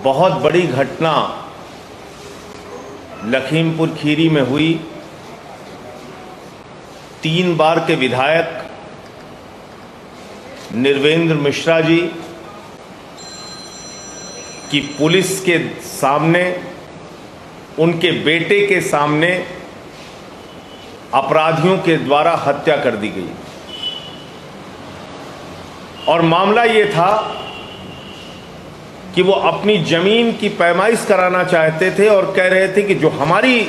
बहुत बड़ी घटना लखीमपुर खीरी में हुई। 3 बार के विधायक निर्वेंद्र मिश्रा जी की पुलिस के सामने, उनके बेटे के सामने अपराधियों के द्वारा हत्या कर दी गई। और मामला ये था कि वो अपनी जमीन की पैमाइश कराना चाहते थे और कह रहे थे कि जो हमारी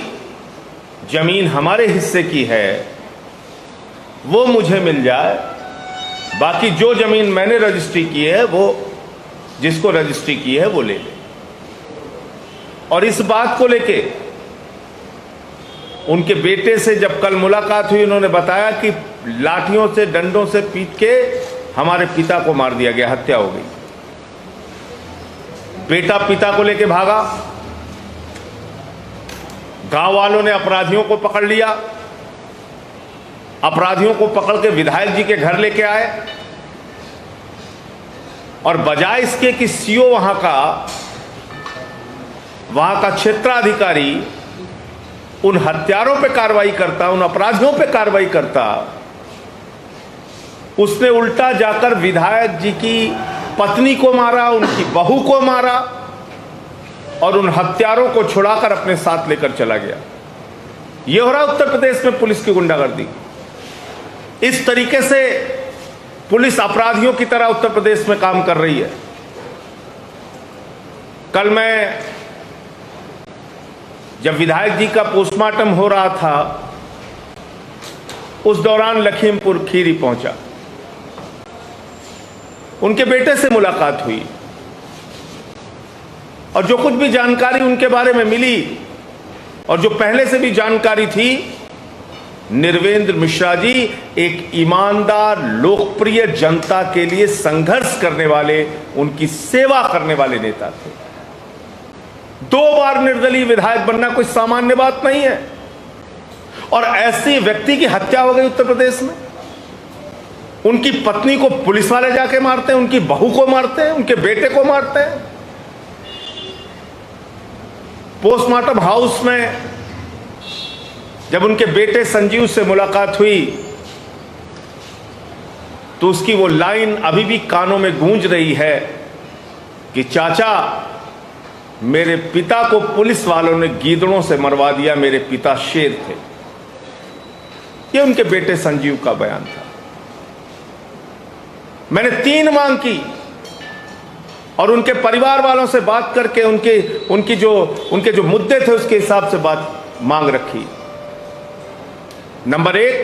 जमीन हमारे हिस्से की है वो मुझे मिल जाए, बाकी जो जमीन मैंने रजिस्ट्री की है वो जिसको रजिस्ट्री की है वो ले ले। और इस बात को लेके उनके बेटे से जब कल मुलाकात हुई, उन्होंने बताया कि लाठियों से डंडों से पीट के हमारे पिता को मार दिया गया, हत्या हो गई। बेटा पिता को लेके भागा, गांव वालों ने अपराधियों को पकड़ लिया, अपराधियों को पकड़ के विधायक जी के घर लेके आए और बजाय इसके कि सीओ वहां का क्षेत्राधिकारी उन हत्यारों पे कार्रवाई करता, उन अपराधियों पे कार्रवाई करता, उसने उल्टा जाकर विधायक जी की पत्नी को मारा, उनकी बहू को मारा और उन हत्यारों को छुड़ाकर अपने साथ लेकर चला गया। यह हो रहा उत्तर प्रदेश में पुलिस की गुंडागर्दी। इस तरीके से पुलिस अपराधियों की तरह उत्तर प्रदेश में काम कर रही है। कल मैं जब विधायक जी का पोस्टमार्टम हो रहा था, उस दौरान लखीमपुर खीरी पहुंचा, उनके बेटे से मुलाकात हुई और जो कुछ भी जानकारी उनके बारे में मिली और जो पहले से भी जानकारी थी, निर्वेंद्र मिश्रा जी एक ईमानदार, लोकप्रिय, जनता के लिए संघर्ष करने वाले, उनकी सेवा करने वाले नेता थे। 2 बार निर्दलीय विधायक बनना कोई सामान्य बात नहीं है। और ऐसे व्यक्ति की हत्या हो गई उत्तर प्रदेश में। उनकी पत्नी को पुलिस वाले जाके मारते हैं, उनकी बहू को मारते हैं, उनके बेटे को मारते हैं। पोस्टमार्टम हाउस में जब उनके बेटे संजीव से मुलाकात हुई तो उसकी वो लाइन अभी भी कानों में गूंज रही है कि चाचा, मेरे पिता को पुलिस वालों ने गीदड़ों से मरवा दिया, मेरे पिता शेर थे। ये उनके बेटे संजीव का बयान था। मैंने 3 मांग की और उनके परिवार वालों से बात करके उनके जो मुद्दे थे उसके हिसाब से मांग रखी। नंबर 1,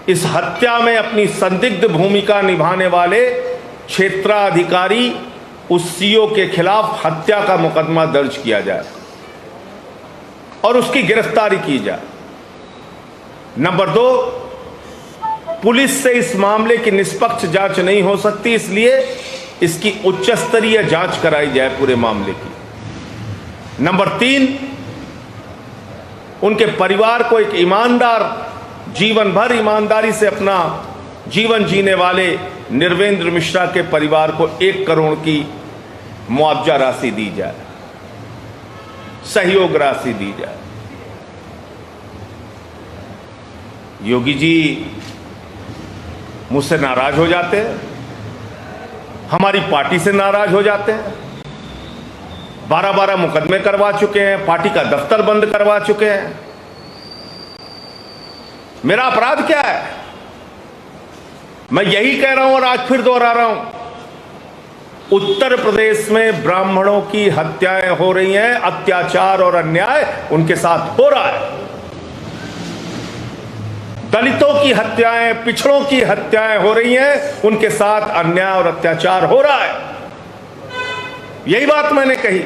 इस हत्या में अपनी संदिग्ध भूमिका निभाने वाले क्षेत्राधिकारी, उस सीओ के खिलाफ हत्या का मुकदमा दर्ज किया जाए और उसकी गिरफ्तारी की जाए। नंबर 2, पुलिस से इस मामले की निष्पक्ष जांच नहीं हो सकती, इसलिए इसकी उच्च स्तरीय जांच कराई जाए पूरे मामले की। नंबर 3, उनके परिवार को एक ईमानदार, जीवन भर ईमानदारी से अपना जीवन जीने वाले निर्वेंद्र मिश्रा के परिवार को 1 करोड़ की मुआवजा राशि दी जाए, सहयोग राशि दी जाए। योगी जी मुझसे नाराज हो जाते हैं, हमारी पार्टी से नाराज हो जाते हैं। 12-12 मुकदमे करवा चुके हैं, पार्टी का दफ्तर बंद करवा चुके हैं। मेरा अपराध क्या है? मैं यही कह रहा हूं और आज फिर दोहरा रहा हूं, उत्तर प्रदेश में ब्राह्मणों की हत्याएं हो रही हैं, अत्याचार और अन्याय उनके साथ हो रहा है। दलितों की हत्याएं, पिछड़ों की हत्याएं हो रही हैं, उनके साथ अन्याय और अत्याचार हो रहा है। यही बात मैंने कही।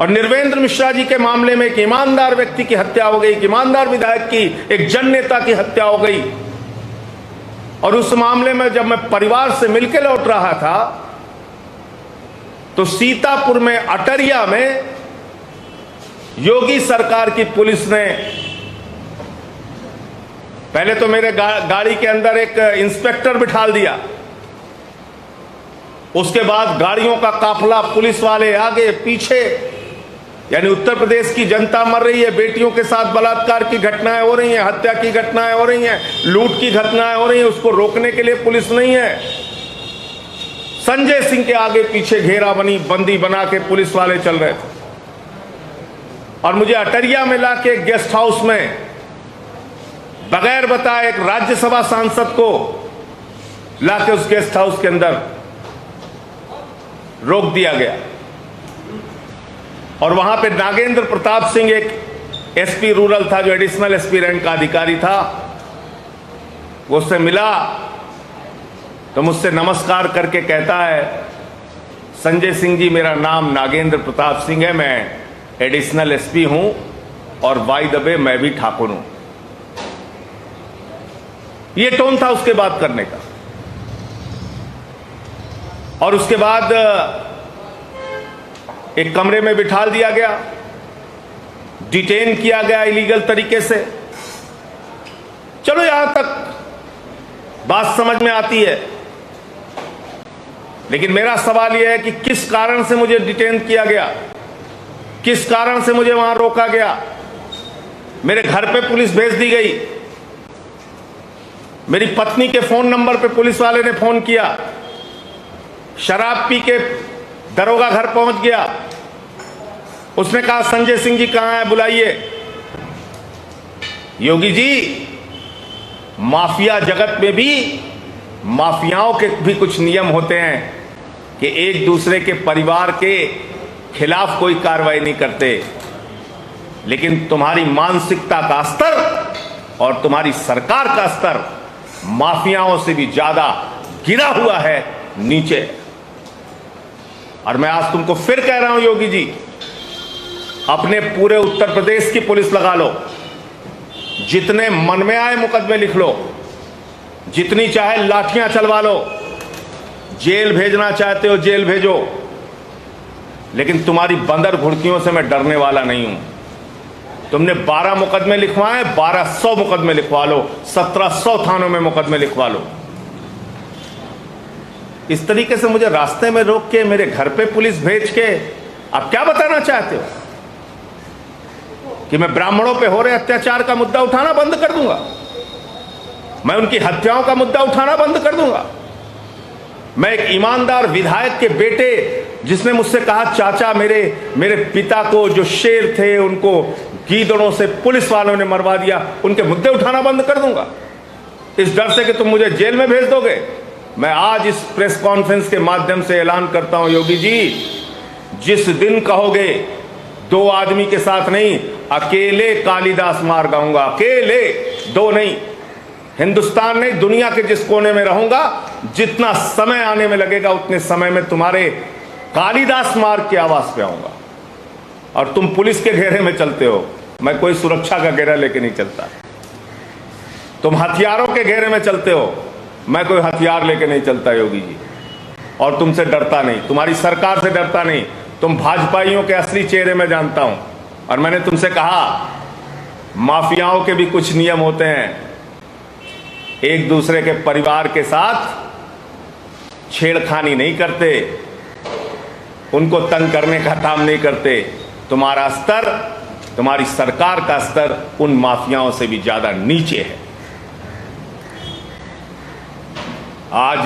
और निर्वेंद्र मिश्रा जी के मामले में एक ईमानदार व्यक्ति की हत्या हो गई, एक ईमानदार विधायक की, एक जन नेता की हत्या हो गई। और उस मामले में जब मैं परिवार से मिलकर लौट रहा था तो सीतापुर में, अटरिया में योगी सरकार की पुलिस ने पहले तो मेरे गाड़ी के अंदर एक इंस्पेक्टर बिठा दिया, उसके बाद गाड़ियों का काफिला, पुलिस वाले आगे पीछे, यानी उत्तर प्रदेश की जनता मर रही है, बेटियों के साथ बलात्कार की घटनाएं हो रही हैं, हत्या की घटनाएं हो रही हैं, लूट की घटनाएं हो रही हैं, उसको रोकने के लिए पुलिस नहीं है। संजय सिंह के आगे पीछे बंदी बना के पुलिस वाले चल रहे थे, और मुझे अटरिया में लाके गेस्ट हाउस में बगैर बताए एक राज्यसभा सांसद को लाके उस गेस्ट हाउस के अंदर रोक दिया गया। और वहां पे नागेंद्र प्रताप सिंह, एक एसपी रूरल था, जो एडिशनल एसपी रैंक का अधिकारी था, वो उससे मिला तो मुझसे नमस्कार करके कहता है, संजय सिंह जी, मेरा नाम नागेंद्र प्रताप सिंह है, मैं एडिशनल एसपी हूं, और बाय द वे मैं भी ठाकुर हूं। ये टोन था उसके बात करने का। और उसके बाद एक कमरे में बिठा दिया गया, डिटेन किया गया इलीगल तरीके से। चलो यहां तक बात समझ में आती है, लेकिन मेरा सवाल यह है कि किस कारण से मुझे डिटेन किया गया, किस कारण से मुझे वहां रोका गया। मेरे घर पे पुलिस भेज दी गई, मेरी पत्नी के फोन नंबर पे पुलिस वाले ने फोन किया, शराब पी के दरोगा घर पहुंच गया, उसने कहा संजय सिंह जी कहां है, बुलाइए। योगी जी, माफिया जगत में भी माफियाओं के भी कुछ नियम होते हैं कि एक दूसरे के परिवार के खिलाफ कोई कार्रवाई नहीं करते, लेकिन तुम्हारी मानसिकता का स्तर और तुम्हारी सरकार का स्तर माफियाओं से भी ज्यादा गिरा हुआ है नीचे। और मैं आज तुमको फिर कह रहा हूं योगी जी, अपने पूरे उत्तर प्रदेश की पुलिस लगा लो, जितने मन में आए मुकदमे लिख लो, जितनी चाहे लाठियां चलवा लो, जेल भेजना चाहते हो जेल भेजो, लेकिन तुम्हारी बंदर घुड़कियों से मैं डरने वाला नहीं हूं। तुमने 12 मुकदमे लिखवाए, 1200 मुकदमे लिखवा लो, 1700 थानों में मुकदमे लिखवा लो। इस तरीके से मुझे रास्ते में रोक के, मेरे घर पे पुलिस भेज के आप क्या बताना चाहते हो? कि मैं ब्राह्मणों पे हो रहे अत्याचार का मुद्दा उठाना बंद कर दूंगा? मैं उनकी हत्याओं का मुद्दा उठाना बंद कर दूंगा? मैं एक ईमानदार विधायक के बेटे, जिसने मुझसे कहा चाचा मेरे पिता को जो शेर थे उनको गीदड़ों से पुलिस वालों ने मरवा दिया, उनके मुद्दे उठाना बंद कर दूंगा इस डर से कि तुम मुझे जेल में भेज दोगे? मैं आज इस प्रेस कॉन्फ्रेंस के माध्यम से ऐलान करता हूं योगी जी, जिस दिन कहोगे 2 आदमी के साथ नहीं, अकेले कालिदास मार गाऊंगा, अकेले, 2 नहीं, हिंदुस्तान नहीं, दुनिया के जिस कोने में रहूंगा, जितना समय आने में लगेगा उतने समय में तुम्हारे कालिदास मार्ग की आवाज पे आऊंगा। और तुम पुलिस के घेरे में चलते हो, मैं कोई सुरक्षा का घेरा लेके नहीं चलता। तुम हथियारों के घेरे में चलते हो, मैं कोई हथियार लेके नहीं चलता योगी जी। और तुमसे डरता नहीं, तुम्हारी सरकार से डरता नहीं। तुम भाजपाइयों के असली चेहरे में जानता हूं, और मैंने तुमसे कहा माफियाओं के भी कुछ नियम होते हैं, एक दूसरे के परिवार के साथ छेड़खानी नहीं करते, उनको तंग करने का काम नहीं करते। तुम्हारा स्तर, तुम्हारी सरकार का स्तर उन माफियाओं से भी ज्यादा नीचे है। आज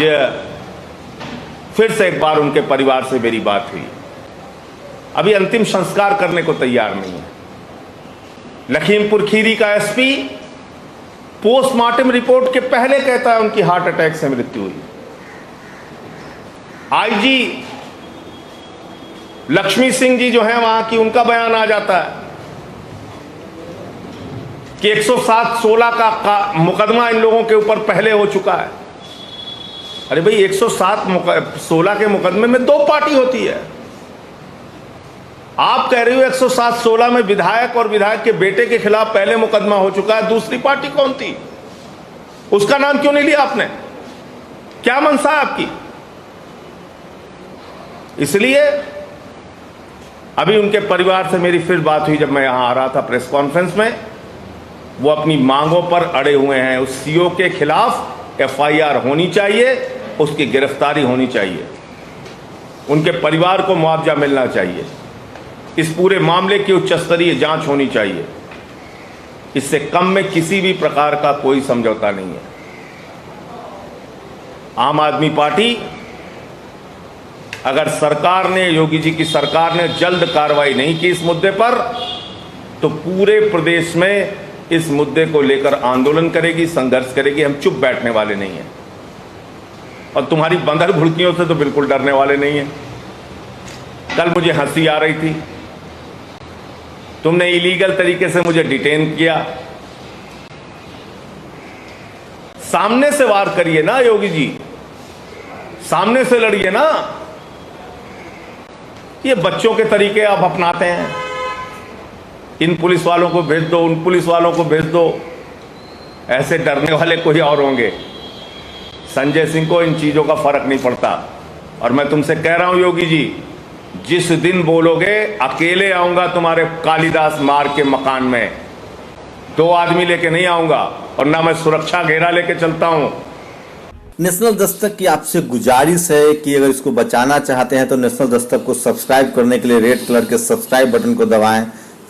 फिर से एक बार उनके परिवार से मेरी बात हुई, अभी अंतिम संस्कार करने को तैयार नहीं है। लखीमपुर खीरी का एसपी पोस्टमार्टम रिपोर्ट के पहले कहता है उनकी हार्ट अटैक से मृत्यु हुई। आईजी लक्ष्मी सिंह जी जो है वहां की, उनका बयान आ जाता है कि 107-16 का मुकदमा इन लोगों के ऊपर पहले हो चुका है। अरे भाई, 107-16 के मुकदमे में 2 पार्टी होती है। आप कह रहे हो 107-16 में विधायक और विधायक के बेटे के खिलाफ पहले मुकदमा हो चुका है, दूसरी पार्टी कौन थी? उसका नाम क्यों नहीं लिया आपने? क्या मंशा है आपकी? इसलिए अभी उनके परिवार से मेरी फिर बात हुई जब मैं यहां आ रहा था प्रेस कॉन्फ्रेंस में। वो अपनी मांगों पर अड़े हुए हैं। उस सीओ के खिलाफ FIR होनी चाहिए, उसकी गिरफ्तारी होनी चाहिए। उनके परिवार को मुआवजा मिलना चाहिए। इस पूरे मामले की उच्च स्तरीय जांच होनी चाहिए। इससे कम में किसी भी प्रकार का कोई समझौता नहीं है। आम आदमी पार्टी, अगर सरकार ने, योगी जी की सरकार ने जल्द कार्रवाई नहीं की इस मुद्दे पर, तो पूरे प्रदेश में इस मुद्दे को लेकर आंदोलन करेगी, संघर्ष करेगी। हम चुप बैठने वाले नहीं हैं और तुम्हारी बंदर भुड़कियों से तो बिल्कुल डरने वाले नहीं हैं। कल मुझे हंसी आ रही थी, तुमने इलीगल तरीके से मुझे डिटेन किया। सामने से वार करिए ना योगी जी, सामने से लड़िए ना। ये बच्चों के तरीके आप अपनाते हैं, इन पुलिस वालों को भेज दो, उन पुलिस वालों को भेज दो। ऐसे डरने वाले कोई और होंगे। संजय सिंह को इन चीजों का फर्क नहीं पड़ता। और मैं तुमसे कह रहा हूं योगी जी, जिस दिन बोलोगे अकेले आऊंगा तुम्हारे कालिदास मार्ग के मकान में, 2 आदमी लेके नहीं आऊंगा, और ना मैं सुरक्षा घेरा लेके चलता हूं। नेशनल दस्तक की आपसे गुजारिश है कि अगर इसको बचाना चाहते हैं तो नेशनल दस्तक को सब्सक्राइब करने के लिए रेड कलर के सब्सक्राइब बटन को दबाएं,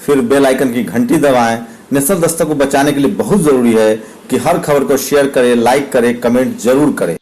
फिर बेल आइकन की घंटी दबाएं। नेशनल दस्तक को बचाने के लिए बहुत जरूरी है कि हर खबर को शेयर करें, लाइक करें, कमेंट जरूर करें।